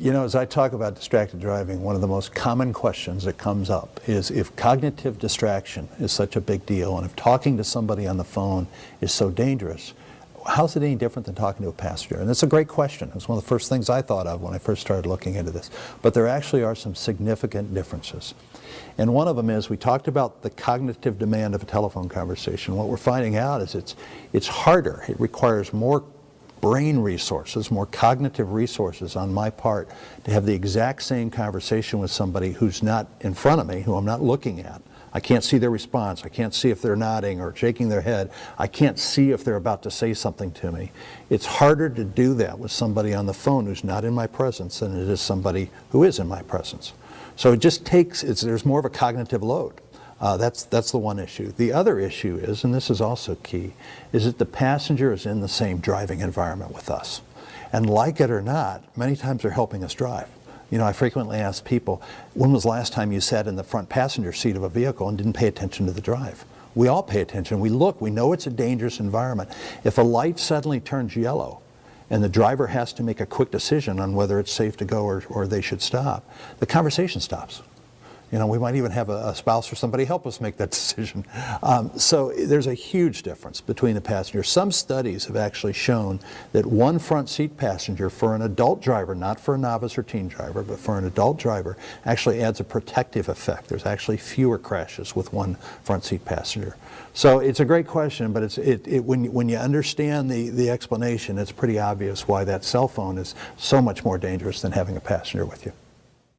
You know, as I talk about distracted driving, one of the most common questions that comes up is if cognitive distraction is such a big deal, and if talking to somebody on the phone is so dangerous, how's it any different than talking to a passenger? And it's a great question. It's one of the first things I thought of when I first started looking into this. But there actually are some significant differences. And one of them is, we talked about the cognitive demand of a telephone conversation. What we're finding out is it's harder. It requires more brain resources, more cognitive resources on my part to have the exact same conversation with somebody who's not in front of me, who I'm not looking at. I can't see their response. I can't see if they're nodding or shaking their head. I can't see if they're about to say something to me. It's harder to do that with somebody on the phone who's not in my presence than it is somebody who is in my presence. So it just takes, there's more of a cognitive load. That's the one issue. The other issue is, and this is also key, is that the passenger is in the same driving environment with us. And like it or not, many times they're helping us drive. You know, I frequently ask people, when was the last time you sat in the front passenger seat of a vehicle and didn't pay attention to the drive? We all pay attention. We look. We know it's a dangerous environment. If a light suddenly turns yellow and the driver has to make a quick decision on whether it's safe to go or they should stop, the conversation stops. You know, we might even have a spouse or somebody help us make that decision. So there's a huge difference between the passengers. Some studies have actually shown that one front seat passenger for an adult driver, not for a novice or teen driver, but for an adult driver, actually adds a protective effect. There's actually fewer crashes with one front seat passenger. So it's a great question, but when you understand the explanation, it's pretty obvious why that cell phone is so much more dangerous than having a passenger with you.